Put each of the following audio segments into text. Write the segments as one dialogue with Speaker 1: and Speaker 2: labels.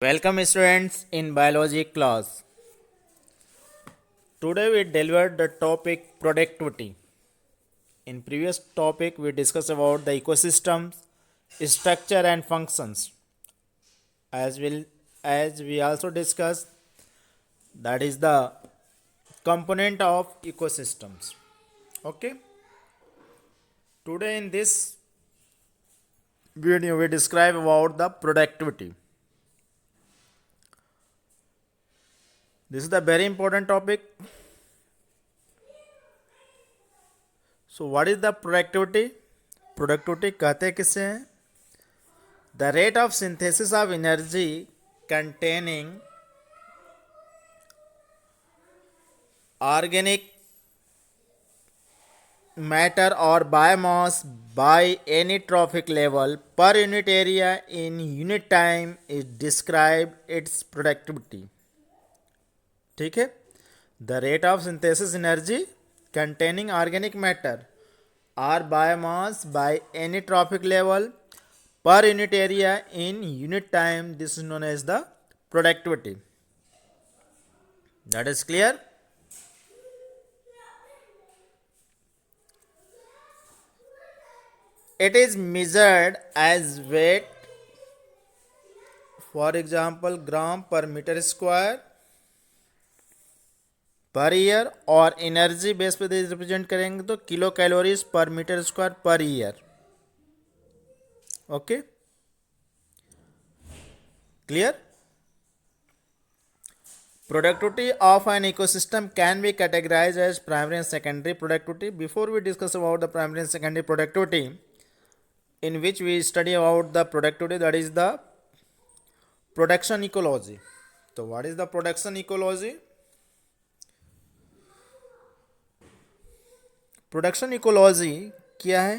Speaker 1: Welcome students in biology class. Today we delivered the topic productivity. In previous topic we discussed about the ecosystems, structure and functions. As we also discussed that is the component of ecosystems. Okay? Today in this video we describe about the productivity. This is the very important topic. So what is the productivity? Productivity कहते किसे हैं? The rate of synthesis of energy containing organic matter or biomass by any trophic level per unit area in unit time is described its productivity. ठीक है? The rate of synthesis energy containing organic matter or biomass by any trophic level per unit area in unit time, this is known as the productivity. That is clear? It is measured as weight, for example gram per meter square per year, और energy base पे represent करेंगे तो kilo calories per metre square per year. Okay, clear? Productivity of an ecosystem can be categorized as primary and secondary productivity. Before we discuss about the primary and secondary productivity, in which we study about the productivity, that is the production ecology. So what is the production ecology? Production ecology क्या है?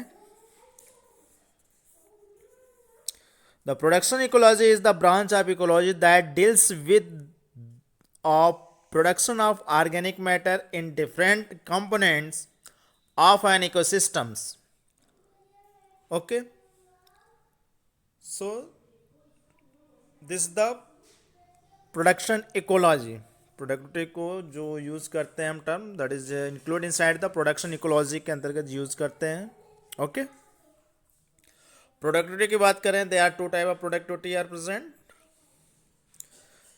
Speaker 1: The production ecology is the branch of ecology that deals with of production of organic matter in different components of an ecosystems. Okay, so this the production ecology. Productivity को जो use करते हैं हम term, that is include inside the production ecology के अंतर्गत use करते हैं. Okay, productivity की बात करें, there are two type of productivity are present.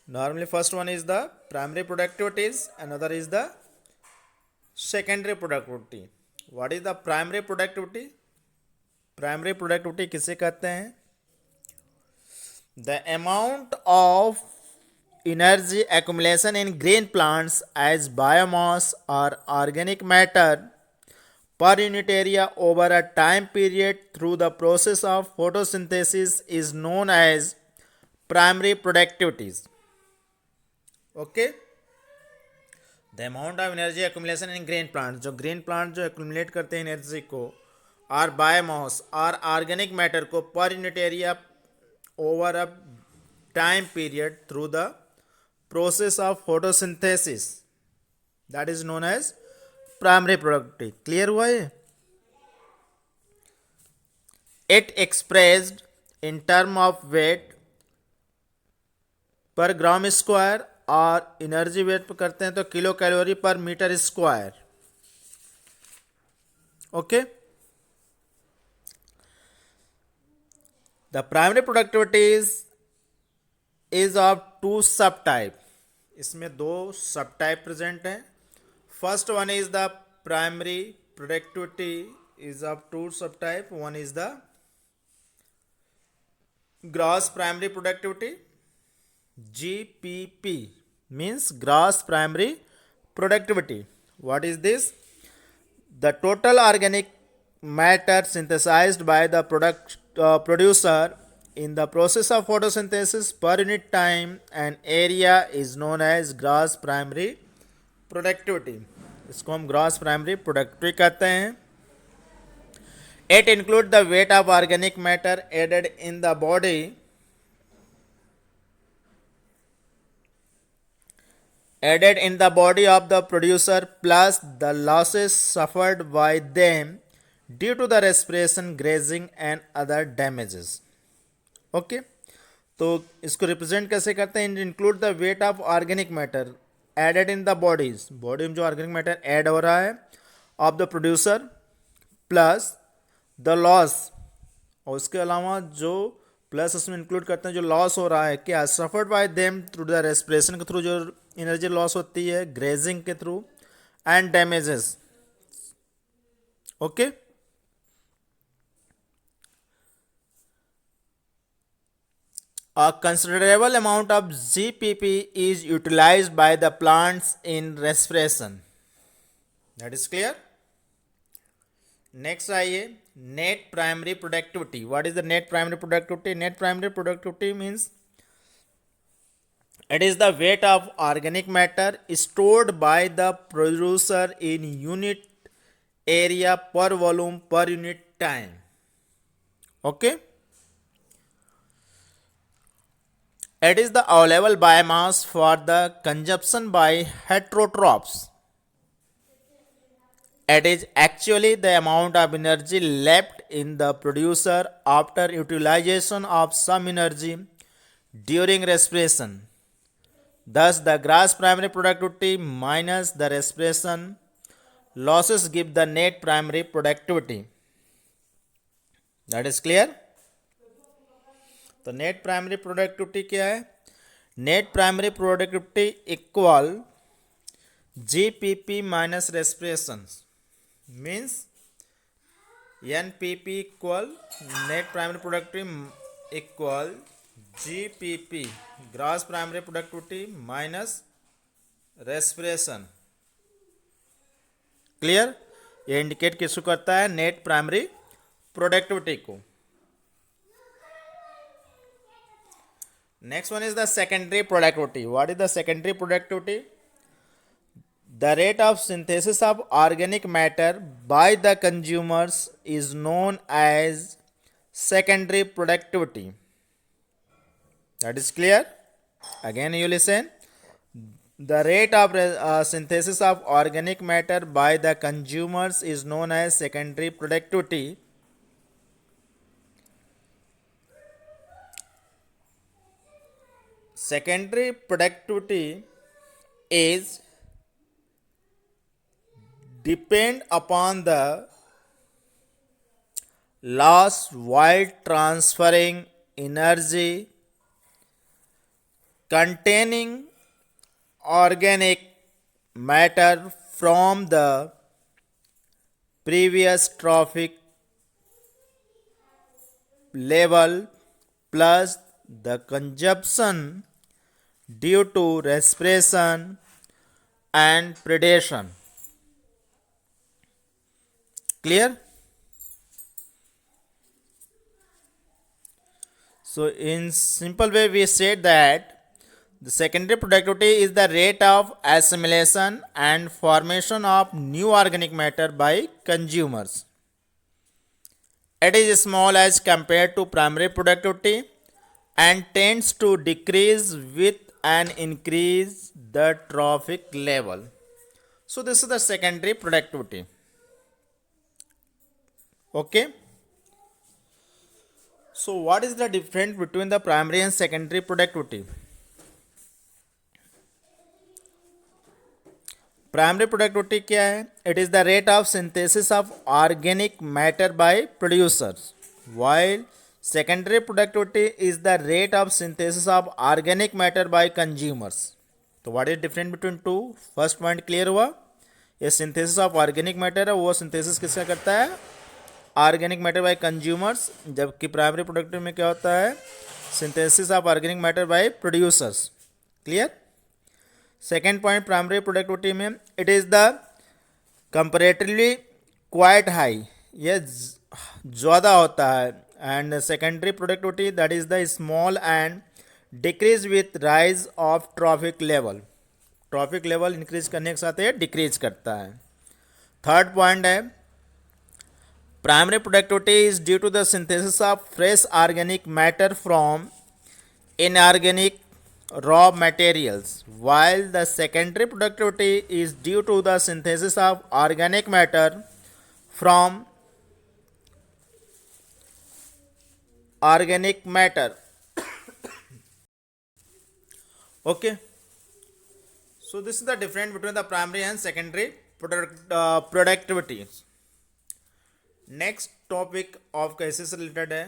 Speaker 1: Normally first one is the primary productivities, another is the secondary productivity. What is the primary productivity? Primary productivity किसे कहते हैं? The amount of energy accumulation in green plants as biomass or organic matter per unit area over a time period through the process of photosynthesis is known as primary productivities. Okay, the amount of energy accumulation in green plants, जो green plant जो accumulate करते हैं energy को, और biomass और organic matter को per unit area over a time period through the process of photosynthesis, that is known as primary productivity. Clear हुआ ये? It expressed in term of weight per gram square, और energy weight पर करते हैं तो kilo calorie per metre square. Okay, the primary productivity is of two sub type. इसमें दो sub type present हैं. First one is the primary productivity is of two sub type. One is the gross primary productivity, GPP, means gross primary productivity. What is this? The total organic matter synthesized by the producer in the process of photosynthesis per unit time and area is known as gross primary productivity. इसको हम gross primary productivity कहते हैं. It includes the weight of organic matter added in the body of the producer plus the losses suffered by them due to the respiration, grazing and other damages. Okay, तो इसको represent कैसे करते हैं? Include the weight of organic matter added in the bodies, body में जो organic matter add हो रहा है of the producer plus the loss, और उसके अलावा जो प्लस उसमें इंक्लूड करते हैं जो लॉस हो रहा है क्या, suffered bye them through the respiration के थ्रू जो एनर्जी लॉस होती है, ग्रेजिंग के through and damages. Okay. A considerable amount of GPP is utilized by the plants in respiration. That is clear. Next आइए, net primary productivity. What is the net primary productivity? Net primary productivity means it is the weight of organic matter stored by the producer in unit area per volume per unit time. Okay. It is the available biomass for the consumption by heterotrophs. It is actually the amount of energy left in the producer after utilization of some energy during respiration. Thus, the gross primary productivity minus the respiration losses give the net primary productivity. That is clear? तो net primary productivity क्या है? Net primary productivity equal GPP minus respiration means NPP equal net primary productivity equal GPP gross primary productivity minus respiration. Clear? ये indicate किसको करता है? Net primary productivity को. Next one is the secondary productivity. What is the secondary productivity? The rate of synthesis of organic matter by the consumers is known as secondary productivity. That is clear? Again you listen. The rate of synthesis of organic matter by the consumers is known as secondary productivity. Secondary productivity is depend upon the loss while transferring energy containing organic matter from the previous trophic level plus the consumption due to respiration and predation. Clear? So in simple way we said that the secondary productivity is the rate of assimilation and formation of new organic matter by consumers. It is small as compared to primary productivity and tends to decrease with an increase the trophic level. So this is the secondary productivity. Okay. So what is the difference between the primary and secondary productivity? Primary productivity क्या है? It is the rate of synthesis of organic matter by producers, while secondary productivity is the rate of synthesis of organic matter by consumers. तो what is difference between two? First point clear हुआ? ये synthesis of organic matter है, वो synthesis किसका करता है? Organic matter by consumers. जबकि primary productivity में क्या होता है? Synthesis of organic matter by producers. Clear? Second point primary productivity में it is the comparatively quite high, ये ज़्यादा होता है, and secondary productivity that is the small and decrease with rise of trophic level. Trophic level increase करने के साथ ये decrease करता है. Third point है primary productivity is due to the synthesis of fresh organic matter from inorganic raw materials, while the secondary productivity is due to the synthesis of organic matter from organic matter Okay, so this is the difference between the primary and secondary productivity. Next topic of कैसे से related है,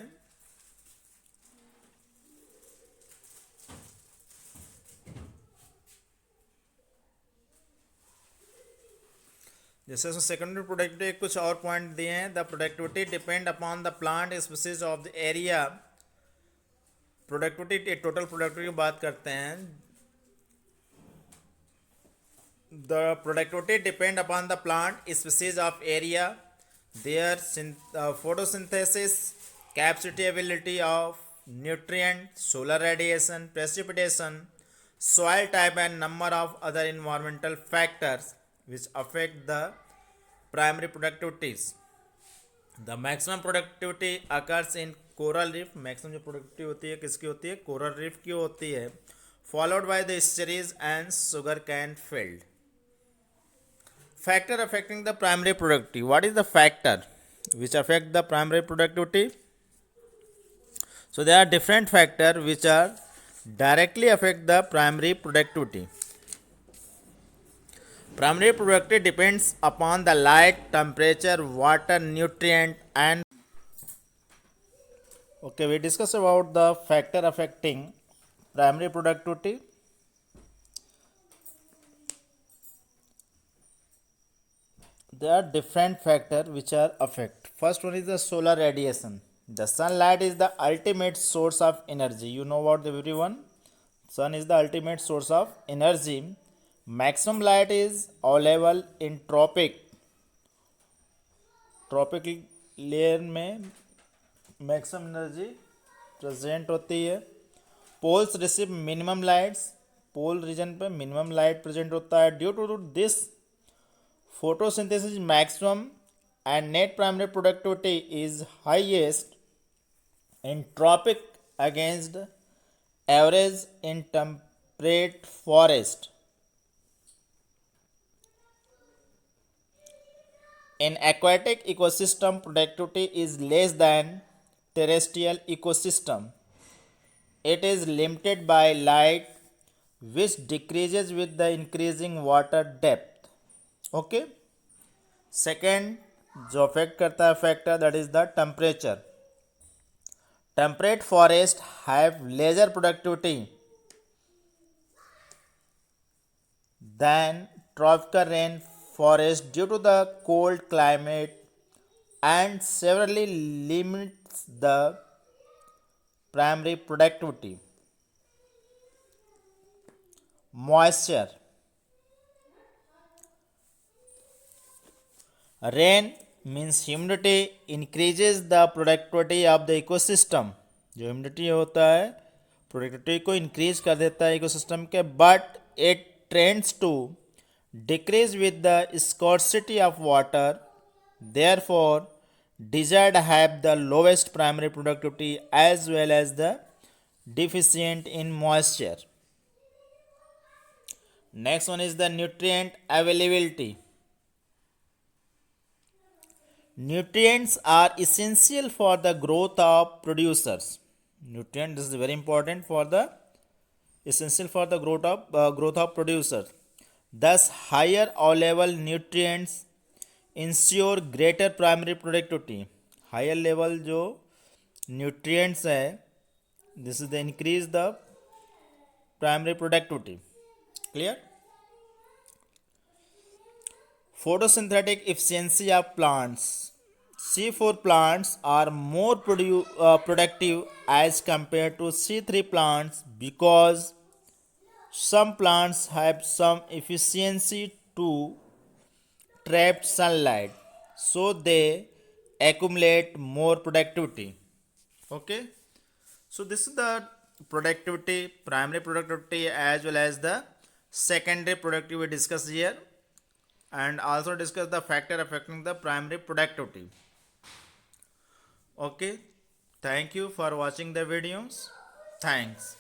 Speaker 1: जैसे उसमें secondary productivity कुछ और point दिए हैं. The productivity depend upon the plant species of the area. Productivity total productivity की बात करते हैं. The productivity depend upon the plant species of area, their photosynthesis capacity of nutrient, solar radiation, precipitation, soil type and number of other environmental factors which affect the primary productivities. The maximum productivity occurs in coral reef. maximum जो productivity होती है किसकी होती है, coral reef की होती है, followed by the estuaries and sugarcane field. Factor affecting the primary productivity. What is the factor which affect the primary productivity? So there are different factors which are directly affect the primary productivity. Primary productivity depends upon the light, temperature, water, nutrient and okay, we discuss about the factor affecting primary productivity. There are different factors which are affect. First one is the solar radiation. The sunlight is the ultimate source of energy. You know what, everyone? Sun is the ultimate source of energy. Maximum light is available in tropic layer में maximum energy present होती है. Poles receive minimum lights. Pole region पे minimum light present होता है. Due to this photosynthesis maximum and net primary productivity is highest in tropic against average in temperate forest. In aquatic ecosystem, productivity is less than terrestrial ecosystem. It is limited by light which decreases with the increasing water depth. Okay, second जो affect करता है factor that is the temperature. Temperate forest have lesser productivity than tropical rain forest due to the cold climate and severely limits the primary productivity. Moisture. Rain means humidity increases the productivity of the ecosystem. जो humidity होता है productivity को increase कर देता है ecosystem के, but it trends to decrease with the scarcity of water. Therefore desert have the lowest primary productivity as well as the deficient in moisture. Next one is the nutrient availability. Nutrients are essential for the growth of producers. Nutrient, this is very important for the essential for the growth of producers. Thus, higher available nutrients ensure greater primary productivity. Higher level जो nutrients है, this is the increase the primary productivity. Clear? Photosynthetic efficiency of plants. C4 plants are more productive as compared to C3 plants because some plants have some efficiency to trap sunlight, so they accumulate more productivity. Okay, so this is the productivity, primary productivity as well as the secondary productivity we discussed here, and also discuss the factor affecting the primary productivity. Okay, thank you for watching the videos. Thanks.